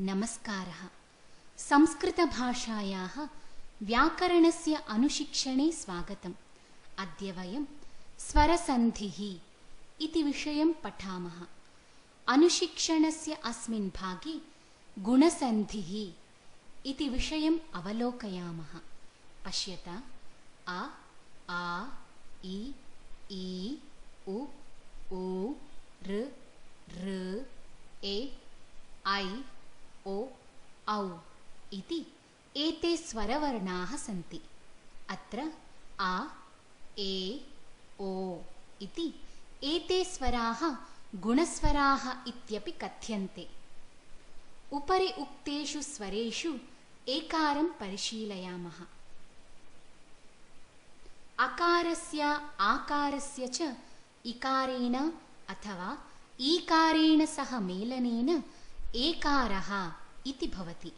नमस्कारः। संस्कृतभाषायाः व्याकरणस्य अनुशिक्षणे स्वागतम्। अद्य वयं स्वरसन्धिः इति विषयं पठामः। अनुशिक्षणस्य अस्मिन् भागे गुणसन्धिः इति विषयम् अवलोकयामः। पश्यता अ आ इ ई उ ऊ ऋ ऋ ए ऐ ओ औ इति एते स्वरवर्णाः सन्ति। अत्र आ ए ओ इति एते स्वराः गुणस्वराः इत्यपि कथ्यन्ते। उपरि उक्तेषु स्वरेषु एकारं परिशीलयामः। अकारस्य आकारस्य च इकारेण अथवा ईकारेण सह मेलनेन एकारः इति भवति।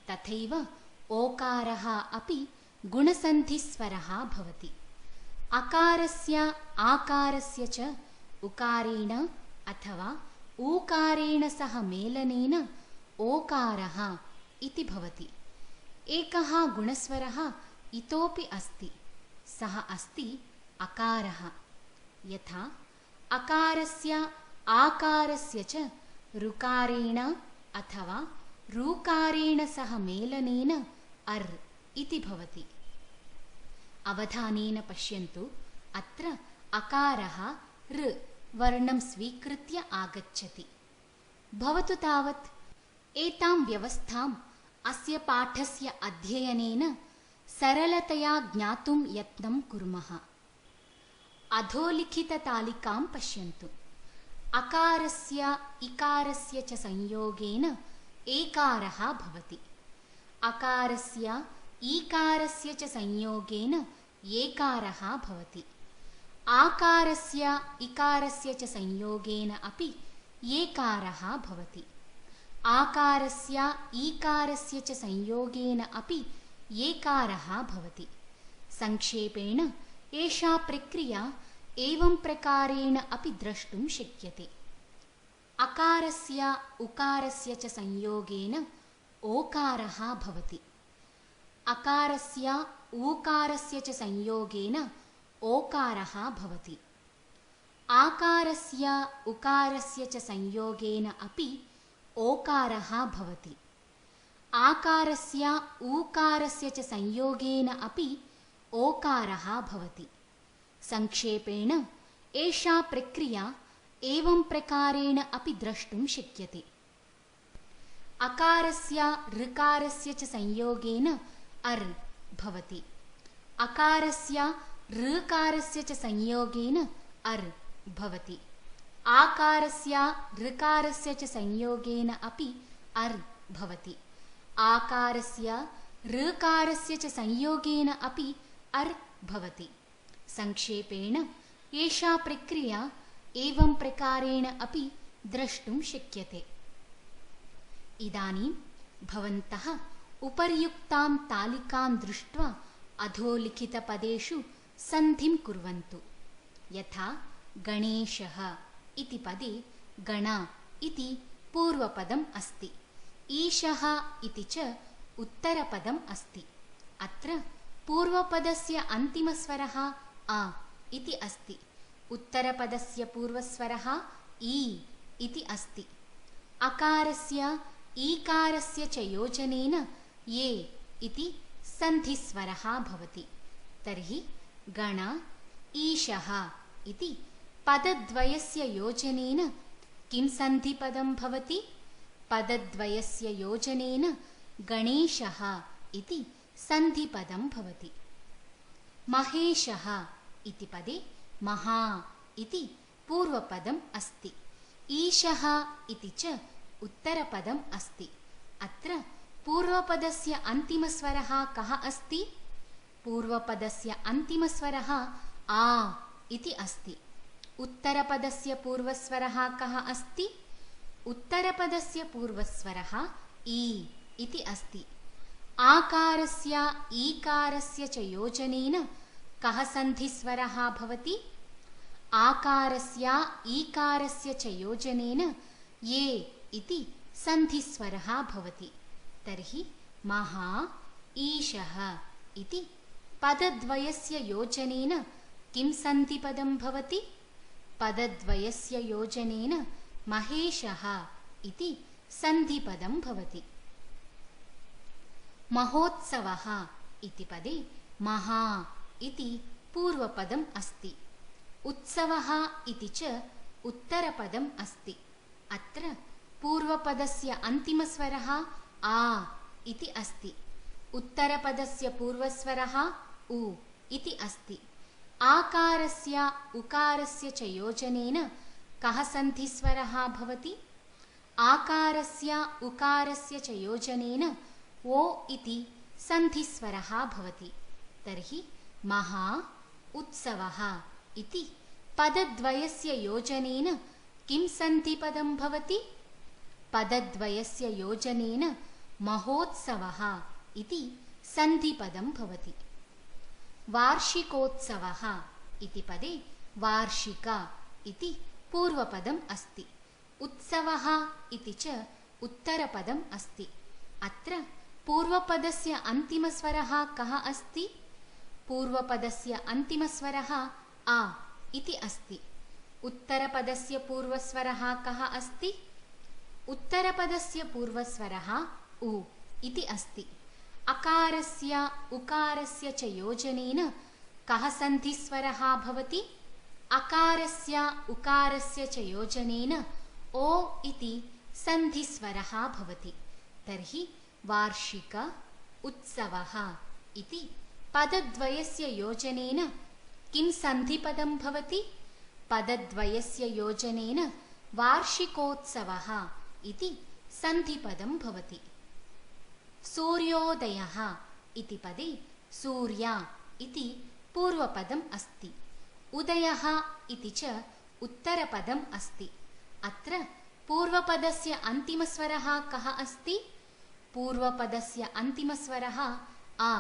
तथैव ओकारः अपि गुणसन्धिस्वरः भवति। अकारस्य आकारस्य च उकारेण अथवा ऊकारेण सह मेलनेन ओकारः इति भवति। एकः गुणस्वरः इतोपि अस्ति, सः अस्ति अकारः। यथा अकारस्य आकारस्य च ऋकारेण अथवा ऋकारेण सह मेलनेन अर् इति भवति। अवधानेन पश्यन्तु, अत्र अकारः ऋ वर्णं स्वीकृत्य आगच्छति। भवतु तावत्। एतां व्यवस्थाम् अस्य पाठस्य अध्ययनेन सरलतया ज्ञातुं यत्नं कुर्मः। अधोलिखिततालिकां पश्यन्तु। अकारस्य इकारस्य च संयोगेन एकारः भवति। अकारस्य ईकारस्य च संयोगेन येकारः भवति। आकारस्य इकारस्य च संयोगेन अपि येकारः भवति। आकारस्य ईकारस्य च संयोगेन अपि येकारः भवति। संक्षेपेण एषा प्रक्रिया एवं प्रकारेण अपि द्रष्टुं शक्यते। अकारस्य उकारस्य च संयोगेन ओकारः भवति। अकारस्य ऊकारस्य च संयोगेन ओकारः भवति। आकारस्य उकारस्य च संयोगेन अपि ओकारः भवति। आकारस्य ऊकारस्य च संयोगेन अपि ओकारः भवति। संक्षेपेण एषा प्रक्रिया एवं प्रकारेण अपि द्रष्टुं शक्यते। अकारस्य ऋकारस्य च संयोगेन अर् भवति। अकारस्य ऋकारस्य च संयोगेन अर् भवति। आकारस्य ऋकारस्य च संयोगेन अपि अर् भवति। आकारस्य ऋकारस्य च संयोगेन अपि अर् भवति। संक्षेपेण एषा प्रक्रिया एवं प्रकारेण अपि द्रष्टुं शक्यते। इदानीं भवन्तः उपर्युक्तां तालिकां दृष्ट्वा अधोलिखितपदेषु सन्धिं कुर्वन्तु। यथा गणेशः इति पदे गण इति पूर्वपदम् अस्ति। ईशः इति च उत्तरपदम् अस्ति। अत्र पूर्वपदस्य अन्तिमस्वरः आ इति अस्ति। उत्तरपदस्य पूर्वस्वरः ई इति अस्ति। अकारस्य ईकारस्य च योजनेन ये इति सन्धिस्वरः भवति। तर्हि गण ईशः इति पदद्वयस्य योजनेन किं सन्धिपदं भवति? पदद्वयस्य योजनेन गणेशः इति सन्धिपदं भवति। महेशः इति पदे महा इति पूर्वपदम् अस्ति। ईशः इति च उत्तरपदम् अस्ति। अत्र पूर्वपदस्य अन्तिमस्वरः कः अस्ति? पूर्वपदस्य अन्तिमस्वरः आ इति अस्ति। उत्तरपदस्य पूर्वस्वरः कः अस्ति? उत्तरपदस्य पूर्वस्वरः ई इति अस्ति। आकारस्य ईकारस्य च योजनेन कः सन्धिस्वरः भवति? आकारस्य ईकारस्य च योजनेन ये इति सन्धिस्वरः भवति। तर्हि महा ईशः इति पदद्वयस्य योजनेन किं सन्धिपदं भवति? पदद्वयस्य योजनेन महेशः इति सन्धिपदं भवति। महोत्सवः इति पदे महा इति पूर्वपदम् अस्ति। उत्सवः इति च उत्तरपदम् अस्ति। अत्र पूर्वपदस्य अन्तिमस्वरः आ इति अस्ति। उत्तरपदस्य पूर्वस्वरः उ इति अस्ति। आकारस्य उकारस्य च योजनेन कः सन्धिस्वरः भवति? आकारस्य उकारस्य च योजनेन ओ इति सन्धिस्वरः भवति। तर्हि महा उत्सवः इति पदद्वयस्य योजनेन किं सन्धिपदं भवति? पदद्वयस्य योजनेन महोत्सवः इति सन्धिपदं भवति। वार्षिकोत्सवः इति पदे वार्षिक इति पूर्वपदम् अस्ति। उत्सवः इति च उत्तरपदम् अस्ति। अत्र पूर्वपदस्य अन्तिमस्वरः कः अस्ति? पूर्वपदस्य अन्तिमस्वरः आ इति अस्ति। उत्तरपदस्य पूर्वस्वरः कः अस्ति? उत्तरपदस्य पूर्वस्वरः उ इति अस्ति। अकारस्य उकारस्य च योजनेन कः सन्धिस्वरः भवति? अकारस्य उकारस्य च योजनेन ओ इति सन्धिस्वरः भवति। तर्हि वार्षिक उत्सवः इति पदद्वयस्य योजनेन किं सन्धिपदं भवति? पदद्वयस्य योजनेन वार्षिकोत्सवः इति सन्धिपदं भवति। सूर्योदयः इति पदे सूर्य इति पूर्वपदम् अस्ति। उदयः इति च उत्तरपदम् अस्ति। अत्र पूर्वपदस्य अन्तिमस्वरः कः अस्ति? पूर्वपदस्य अन्तिमस्वरः आ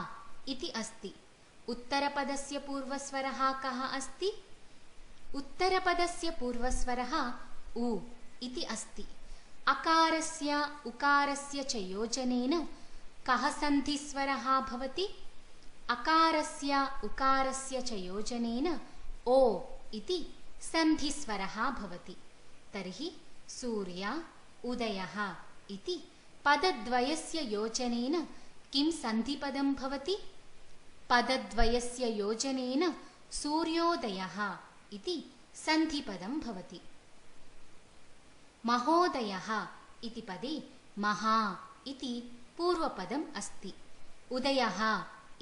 इति अस्ति। उत्तरपदस्य पूर्वस्वरः कः अस्ति? उत्तरपदस्य पूर्वस्वरः उ इति अस्ति। अकारस्य उकारस्य च योजनेन कः सन्धिस्वरः भवति? अकारस्य उकारस्य च योजनेन ओ इति सन्धिस्वरः भवति। तर्हि सूर्य उदयः इति पदद्वयस्य योजनेन किं सन्धिपदं भवति? पदद्वयस्य योजनेन सूर्योदयः इति सन्धिपदं भवति। महोदयः इति पदे महा इति पूर्वपदम् अस्ति। उदयः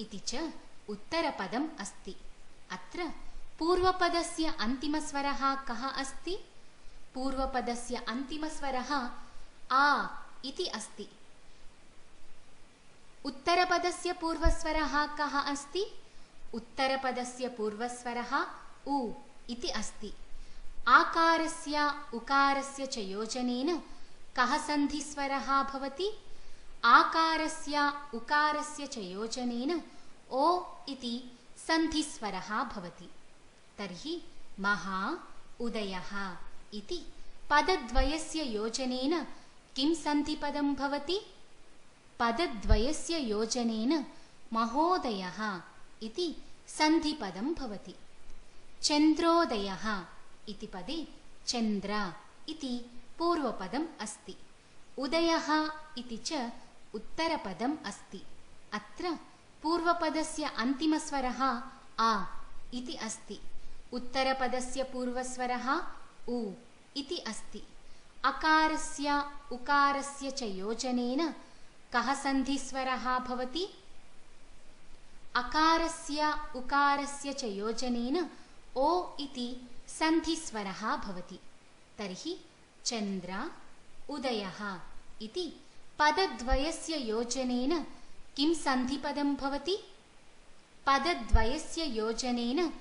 इति च उत्तरपदम् अस्ति। अत्र पूर्वपदस्य अन्तिमस्वरः कः अस्ति? पूर्वपदस्य अन्तिमस्वरः आ इति अस्ति। उत्तरपदस्य पूर्वस्वरः कः अस्ति? उत्तरपदस्य पूर्वस्वरः उ इति अस्ति। आकारस्य उकारस्य च योजनेन कः सन्धिस्वरः भवति? आकारस्य उकारस्य च योजनेन ओ इति सन्धिस्वरः भवति। तर्हि महा उदयः इति पदद्वयस्य योजनेन किं सन्धिपदं भवति? पदद्वयस्य योजनेन महोदयः इति सन्धिपदं भवति। चन्द्रोदयः इति पदे चन्द्र इति पूर्वपदम् अस्ति। उदयः इति च उत्तरपदम् अस्ति। अत्र पूर्वपदस्य अन्तिमस्वरः आ इति अस्ति। उत्तरपदस्य पूर्वस्वरः उ इति अस्ति। अकारस्य उकारस्य च योजनेन कः सन्धिस्वरः भवति? अकारस्य उकारस्य च योजनेन ओ इति सन्धिस्वरः भवति। तर्हि चन्द्र उदयः इति पदद्वयस्य योजनेन किं सन्धिपदं भवति? पदद्वयस्य योजनेन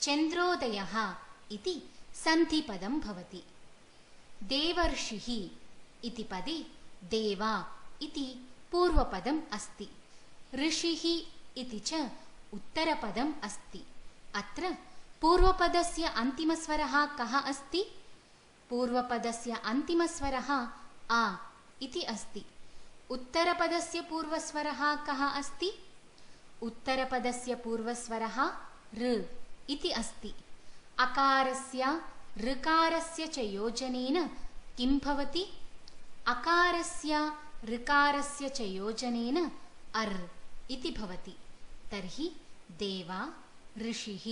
चन्द्रोदयः इति सन्धिपदं भवति। देवर्षिः इति पदे देव इति पूर्वपदम् अस्ति। ऋषिः इति च उत्तरपदम् अस्ति। अत्र पूर्वपदस्य अन्तिमस्वरः कः अस्ति? पूर्वपदस्य अन्तिमस्वरः आ इति अस्ति। उत्तरपदस्य पूर्वस्वरः कः अस्ति? उत्तरपदस्य पूर्वस्वरः ऋ इति अस्ति। अकारस्य ऋकारस्य च योजनेन किं भवति? अकारस्य ऋकारस्य च योजनेन अर् इति भवति। तर्हि देवा ऋषिः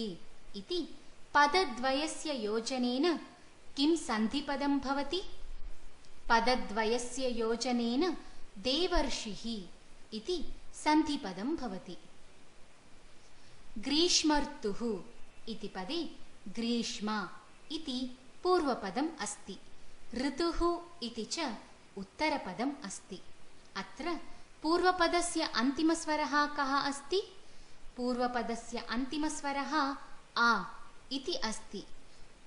इति पदद्वयस्य योजनेन किं सन्धिपदं भवति? पदद्वयस्य योजनेन देवर्षिः इति सन्धिपदं भवति। ग्रीष्मर्तुः इति पदे ग्रीष्म इति पूर्वपदम् अस्ति। ऋतुः इति च उत्तरपदम् अस्ति। अत्र पूर्वपदस्य अन्तिमस्वरः कः अस्ति? पूर्वपदस्य अन्तिमस्वरः आ इति अस्ति।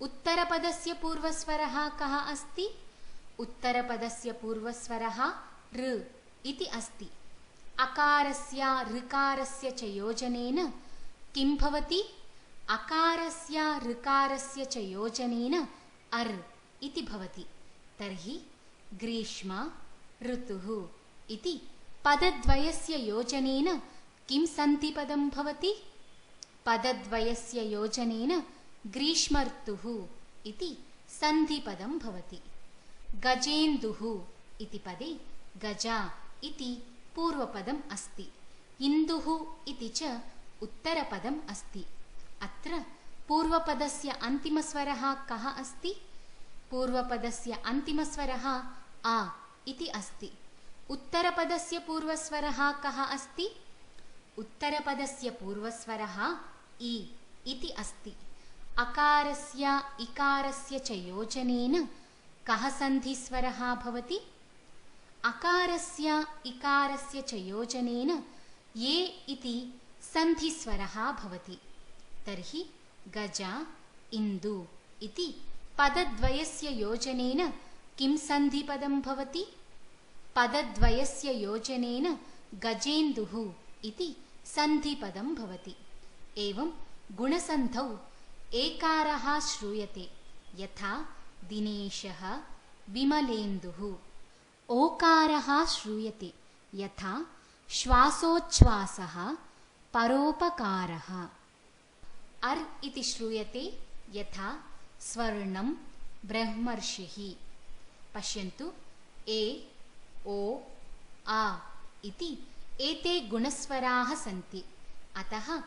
उत्तरपदस्य पूर्वस्वरः कः अस्ति? उत्तरपदस्य पूर्वस्वरः ऋ इति अस्ति। अकारस्य ऋकारस्य च योजनेन किं भवति? अकारस्य ऋकारस्य च योजनेन अर् इति भवति। तर्हि ग्रीष्म ऋतुः इति पदद्वयस्य योजनेन किं सन्धिपदं भवति? पदद्वयस्य योजनेन ग्रीष्मर्तुः इति सन्धिपदं भवति। गजेन्दुः इति पदे गजा इति पूर्वपदम् अस्ति। इन्दुः इति च उत्तरपदम् अस्ति। अत्र पूर्वपदस्य अन्तिमस्वरः कः अस्ति? पूर्वपदस्य अन्तिमस्वरः आ इति अस्ति। उत्तरपदस्य पूर्वस्वरः कः अस्ति? उत्तरपदस्य पूर्वस्वरः इ इति अस्ति। अकारस्य इकारस्य च योजनेन कः सन्धिस्वरः भवति? अकारस्य इकारस्य च योजनेन ये इति सन्धिस्वरः भवति। तर्हि गजा इन्दु इति पदद्वयस्य योजनेन किं सन्धिपदं भवति? पदद्वयस्य योजनेन गजेन्दुः इति सन्धिपदं भवति। एवं गुणसन्धौ एकारः श्रूयते, यथा दिनेशः विमलेन्दुः। ओकारः श्रूयते, यथा श्वासोच्छ्वासः परोपकारः। अर् इति श्रूयते, यथा स्वर्णं ब्रह्मर्षिः। पश्यन्तु, ए ओ आ इति एते गुणस्वराः सन्ति। अतः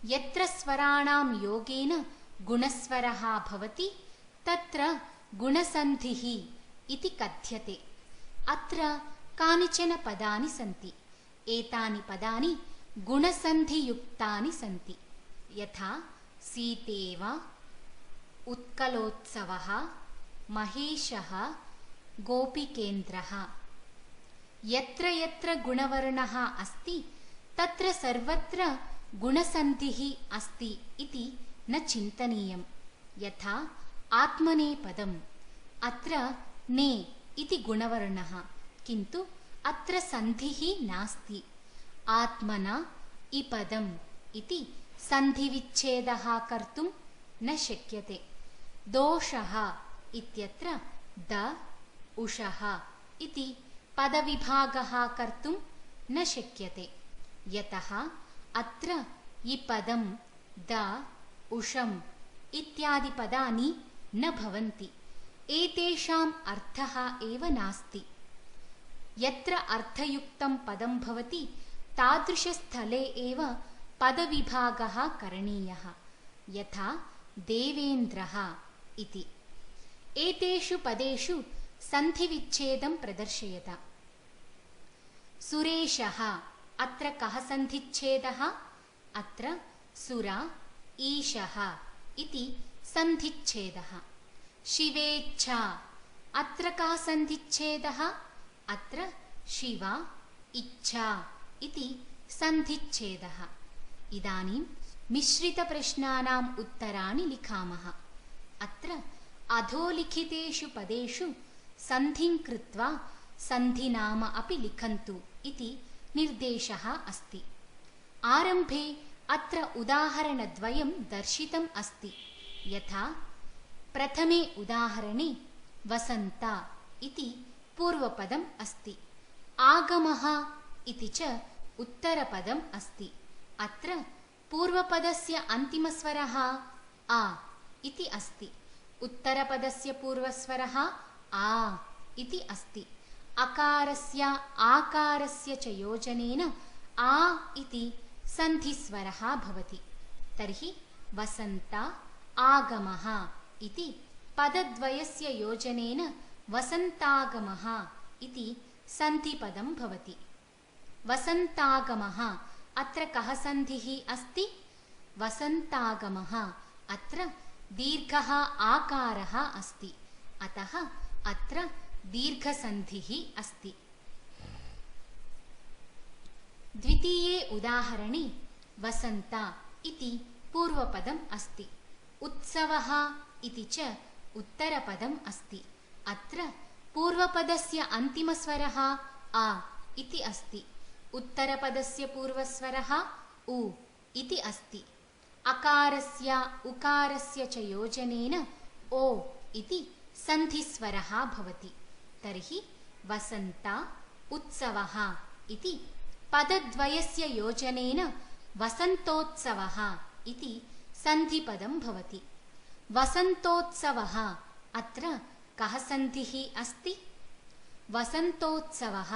यत्र स्वराणां योगेन गुणस्वरः भवति तत्र गुणसन्धिः इति कथ्यते। अत्र कानिचन पदानि सन्ति। एतानि पदानि गुणसन्धियुक्तानि सन्ति। यथा सीतेव, उत्कलोत्सवः, महेशः, गोपिकेन्द्रः। यत्र यत्र गुणवर्णः अस्ति तत्र सर्वत्र गुणसन्धिः अस्ति इति न चिन्तनीयम्। यथा आत्मनेपदम्, अत्र ने इति गुणवर्णः, किन्तु अत्र सन्धिः नास्ति। आत्मना इपदम् इति सन्धिविच्छेदः कर्तुं न शक्यते। दोषः इत्यत्र द उषः इति पदविभागः कर्तुं न शक्यते। यतः अत्र इपदं द उषम् इत्यादि पदानि न भवन्ति। एतेषाम् अर्थः एव नास्ति। यत्र अर्थयुक्तं पदं भवति तादृशस्थले एव पदविभागः करणीयः। यथा देवेन्द्रः इति। एतेषु पदेषु सन्धिविच्छेदं प्रदर्शयत। सुरेशः, अत्र कः सन्धिच्छेदः? अत्र सुरा ईशः इति सन्धिच्छेदः। शिवेच्छा, अत्र कः सन्धिच्छेदः? अत्र शिवा इच्छा इति सन्धिच्छेदः। इदानीं मिश्रितप्रश्नानाम् उत्तराणि लिखामः। अत्र अधोलिखितेषु पदेषु सन्धिं कृत्वा सन्धिनाम अपि लिखन्तु इति निर्देशः अस्ति। आरम्भे अत्र उदाहरणद्वयं दर्शितम् अस्ति। यथा प्रथमे उदाहरणे वसन्त इति पूर्वपदम् अस्ति। आगमः इति च उत्तरपदम् अस्ति। अत्र पूर्वपदस्य अन्तिमस्वरः आ इति अस्ति। उत्तरपदस्य पूर्वस्वरः आ इति अस्ति। अकारस्य आकारस्य च योजनेन आ इति सन्धिस्वरः भवति। तर्हि वसन्त आगमः इति पदद्वयस्य योजनेन वसन्तागमः इति सन्धिपदं भवति। वसन्तागमः अत्र कः सन्धिः अस्ति? वसन्तागमः अत्र दीर्घः आकारः अस्ति, अतः अत्र दीर्घसन्धिः अस्ति। द्वितीये उदाहरणे वसन्त इति पूर्वपदम् अस्ति। उत्सवः इति च उत्तरपदम् अस्ति। अत्र पूर्वपदस्य अन्तिमस्वरः आ इति अस्ति। उत्तरपदस्य पूर्वस्वरः उ इति अस्ति। अकारस्य उकारस्य च योजनेन ओ इति सन्धिस्वरः भवति। तर्हि वसन्त उत्सवः इति पदद्वयस्य योजनेन वसन्तोत्सवः इति सन्धिपदं भवति। वसन्तोत्सवः अत्र कः सन्धिः अस्ति? वसन्तोत्सवः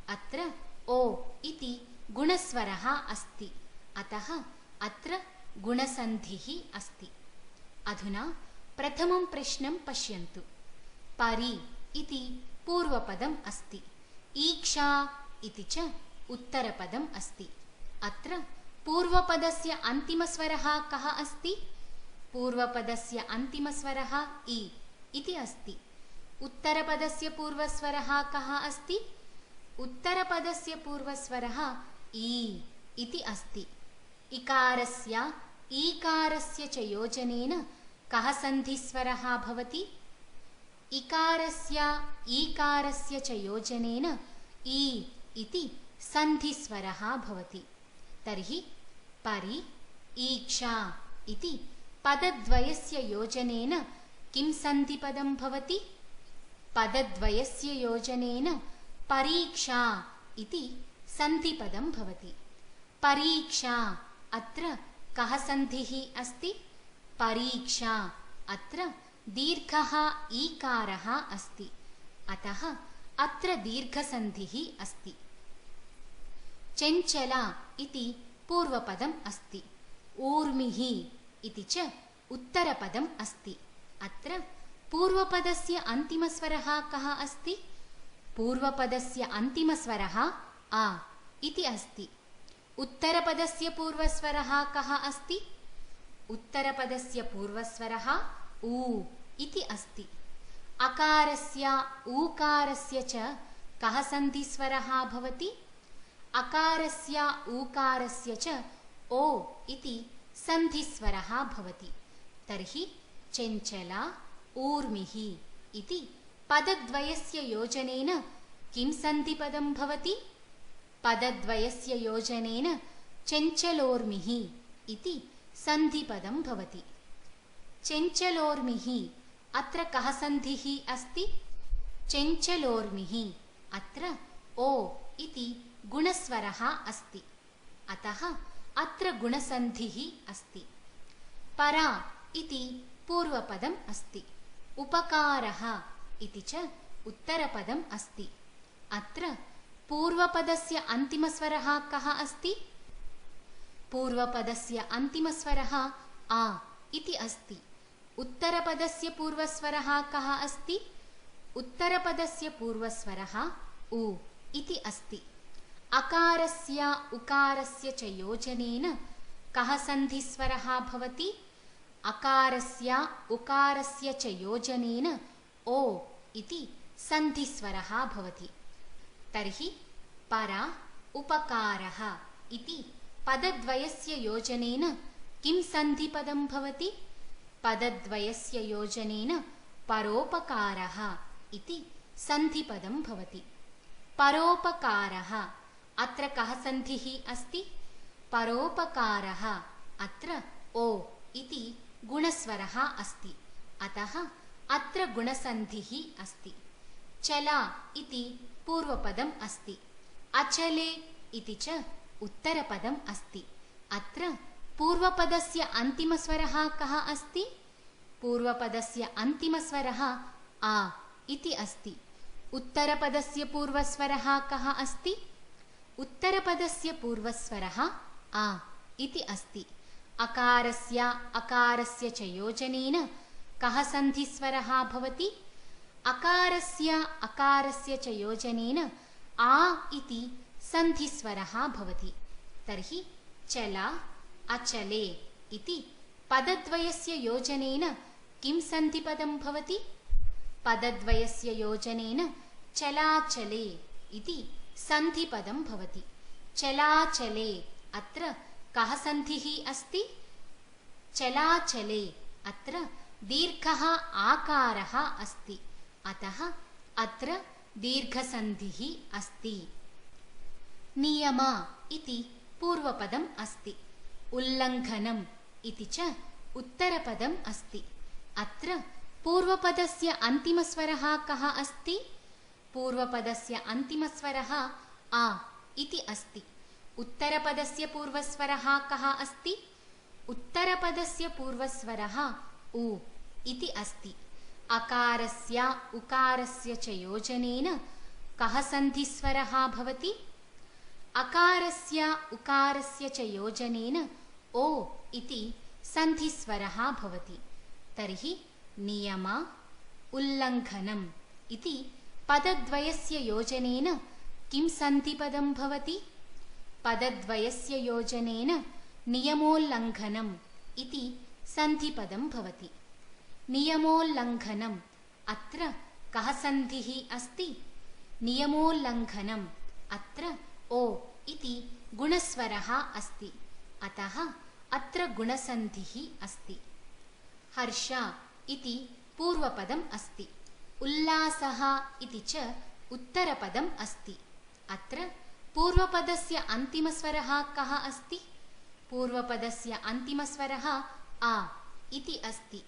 अत्र ओ इति गुणस्वरः अस्ति, अतः अत्र गुणसन्धिः अस्ति। अधुना प्रथमं प्रश्नं पश्यन्तु। परि इति पूर्वपदम् अस्ति। ईक्षा इति च उत्तरपदम् अस्ति। अत्र पूर्वपदस्य अन्तिमस्वरः कः अस्ति? पूर्वपदस्य अन्तिमस्वरः इ इति अस्ति। उत्तरपदस्य पूर्वस्वरः कः अस्ति? उत्तरपदस्य पूर्वस्वरः ई इति अस्ति। इकारस्य ईकारस्य च योजनेन कः सन्धिस्वरः भवति? इकारस्य ईकारस्य च योजनेन ई इति सन्धिस्वरः भवति। तर्हि परि ईक्षा इति पदद्वयस्य योजनेन किं सन्धिपदं भवति? पदद्वयस्य योजनेन परीक्षा इति सन्धिपदं भवति। परीक्षा अत्र कः सन्धिः अस्ति? परीक्षा अत्र दीर्घः ईकारः अस्ति, अतः अत्र दीर्घसन्धिः अस्ति। चञ्चला इति पूर्वपदम् अस्ति। ऊर्मिः इति च उत्तरपदम् अस्ति। अत्र पूर्वपदस्य अन्तिमस्वरः कः अस्ति? पूर्वपदस्य अन्तिमस्वरः आ इति अस्ति। उत्तरपदस्य पूर्वस्वरः कः अस्ति? उत्तरपदस्य पूर्वस्वरः ऊ इति अस्ति। अकारस्य ऊकारस्य च कः सन्धिस्वरः भवति? अकारस्य ऊकारस्य च ओ इति सन्धिस्वरः भवति। तर्हि चञ्चला ऊर्मिः इति पदद्वयस्य योजनेन किं सन्धिपदं भवति? पदद्वयस्य योजनेन चञ्चलोर्मिः इति सन्धिपदं भवति। चञ्चलोर्मिः अत्र कः सन्धिः अस्ति? चञ्चलोर्मिः अत्र ओ इति गुणस्वरः अस्ति, अतः अत्र गुणसन्धिः अस्ति। परा इति पूर्वपदम् अस्ति। उपकारः इति च उत्तरपदम् अस्ति। अत्र पूर्वपदस्य अन्तिमस्वरः कः अस्ति? पूर्वपदस्य अन्तिमस्वरः आ इति अस्ति। उत्तरपदस्य पूर्वस्वरः कः अस्ति? उत्तरपदस्य पूर्वस्वरः उ इति अस्ति। अकारस्य उकारस्य च योजनेन कः सन्धिस्वरः भवति? अकारस्य उकारस्य च योजनेन ओ इति सन्धिस्वरः भवति। तर्हि परा उपकारः इति पदद्वयस्य योजनेन किं सन्धिपदं भवति? पदद्वयस्य योजनेन परोपकारः इति सन्धिपदं भवति। परोपकारः अत्र कः सन्धिः अस्ति? परोपकारः अत्र ओ इति गुणस्वरः अस्ति, अतः अत्र गुणसन्धिः अस्ति। चला इति पूर्वपदम् अस्ति। अचले इति च उत्तरपदम् अस्ति। अत्र पूर्वपदस्य अन्तिमस्वरः कः अस्ति? पूर्वपदस्य अन्तिमस्वरः आ इति अस्ति। उत्तरपदस्य पूर्वस्वरः कः अस्ति? उत्तरपदस्य पूर्वस्वरः आ इति अस्ति। अकारस्य अकारस्य च योजनेन कः सन्धिस्वरः भवति? अकारस्य अकारस्य च योजनेन आ इति सन्धिस्वरः भवति। तर्हि चला अचले इति पदद्वयस्य योजनेन किं सन्धिपदं भवति? पदद्वयस्य योजनेन चलाचले इति सन्धिपदं भवति। चलाचले अत्र कः सन्धिः अस्ति? चलाचले अत्र दीर्घः आकारः अस्ति। अतः अत्र दीर्घसन्धिः अस्ति। नियम इति पूर्वपदम् अस्ति। उल्लङ्घनम् इति च उत्तरपदम् अस्ति। अत्र पूर्वपदस्य अन्तिमस्वरः कः अस्ति? पूर्वपदस्य अन्तिमस्वरः आ इति अस्ति। उत्तरपदस्य पूर्वस्वरः कः अस्ति? उत्तरपदस्य पूर्वस्वरः उ इति अस्ति। अकारस्य उकारस्य च योजनेन कः सन्धिस्वरः भवति? अकारस्य उकारस्य च योजनेन ओ इति सन्धिस्वरः भवति। तर्हि नियम उल्लङ्घनम् इति पदद्वयस्य योजनेन किं सन्धिपदं भवति? पदद्वयस्य योजनेन नियमोल्लङ्घनम् इति सन्धिपदं भवति। नियमोल्लङ्घनम् अत्र कः सन्धिः अस्ति? नियमोल्लङ्घनम् अत्र ओ इति गुणस्वरः अस्ति। अतः अत्र गुणसन्धिः अस्ति। हर्ष इति पूर्वपदम् अस्ति। उल्लासः इति च उत्तरपदम् अस्ति। अत्र पूर्वपदस्य अन्तिमस्वरः कः अस्ति? पूर्वपदस्य अन्तिमस्वरः आ इति अस्ति।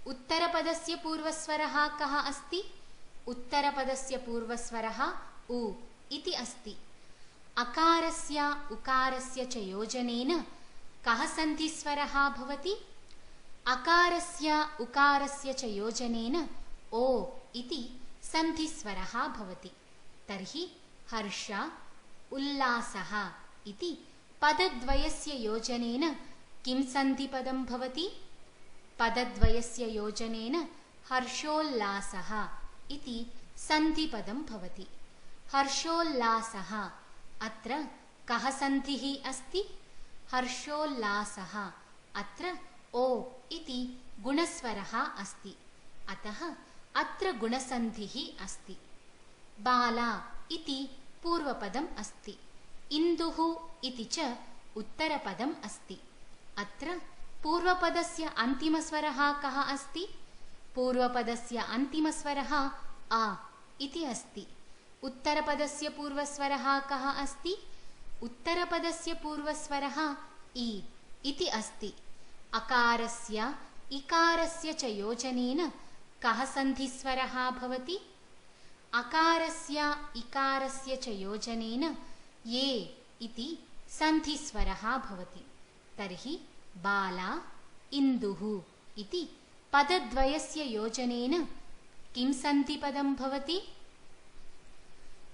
उत्तरपदस्य पूर्वस्वरः कः अस्ति? उत्तरपदस्य पूर्वस्वरः उ इति अस्ति। अकारस्य उकारस्य च योजनेन कः सन्धिस्वरः भवति? अकारस्य उकारस्य च योजनेन ओ इति सन्धिस्वरः भवति। तर्हि हर्ष उल्लासः इति पदद्वयस्य योजनेन किं सन्धिपदं भवति? पदद्वयस्य योजनेन हर्षोल्लासः इति सन्धिपदं भवति। हर्षोल्लासः अत्र कः सन्धिः अस्ति? हर्षोल्लासः अत्र ओ इति गुणस्वरः अस्ति। अतः अत्र गुणसन्धिः अस्ति। बाला इति पूर्वपदम् अस्ति। इन्दुः इति च उत्तरपदम् अस्ति। अत्र पूर्वपदस्य अन्तिमस्वरः कः अस्ति? पूर्वपदस्य अन्तिमस्वरः आ इति अस्ति। उत्तरपदस्य पूर्वस्वरः कः अस्ति? उत्तरपदस्य पूर्वस्वरः इ इति अस्ति। अकारस्य इकारस्य च योजनेन कः सन्धिस्वरः भवति? अकारस्य इकारस्य च योजनेन ये इति सन्धिस्वरः भवति। तर्हि बाला इन्दुः इति पदद्वयस्य योजनेन किं सन्धिपदं भवति?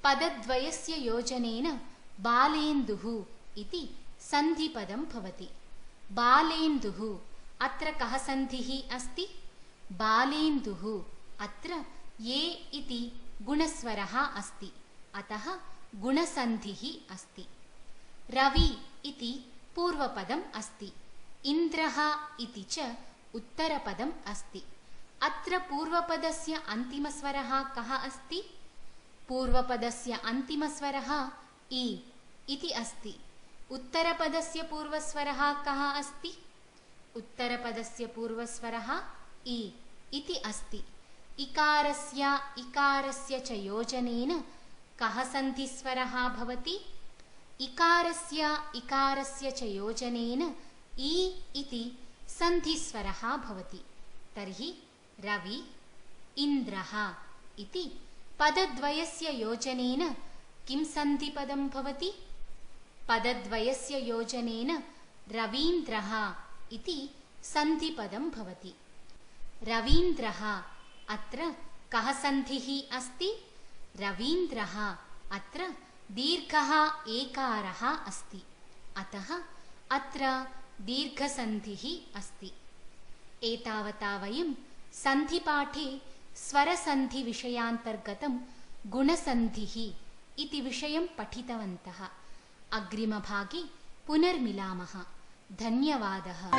पदद्वयस्य योजनेन बालेन्दुः इति सन्धिपदं भवति। बालेन्दुः अत्र कः सन्धिः अस्ति? बालेन्दुः अत्र ये इति गुणस्वरः अस्ति। अतः गुणसन्धिः अस्ति। रवि इति पूर्वपदम् अस्ति। इन्द्रः इति च उत्तरपदम् अस्ति। अत्र पूर्वपदस्य अन्तिमस्वरः कः अस्ति? पूर्वपदस्य अन्तिमस्वरः इ इति अस्ति। उत्तरपदस्य पूर्वस्वरः कः अस्ति? उत्तरपदस्य पूर्वस्वरः इ इति अस्ति। इकारस्य इकारस्य च योजनेन कः सन्धिस्वरः भवति? इकारस्य इकारस्य च योजनेन इ इति सन्धिस्वरः भवति। तर्हि रवि इन्द्रः इति पदद्वयस्य योजनेन किं सन्धिपदं भवति? पदद्वयस्य योजनेन रवीन्द्रः इति सन्धिपदं भवति। रवीन्द्रः अत्र कः सन्धिः अस्ति? रवीन्द्रः अत्र दीर्घः एकारः अस्ति, अतः अत्र दीर्घसन्धिः अस्ति। एतावता वयं सन्धिपाठे स्वरसन्धिविषयान्तर्गतं गुणसन्धिः इति विषयं पठितवन्तः। अग्रिमभागे पुनर्मिलामः। धन्यवादः।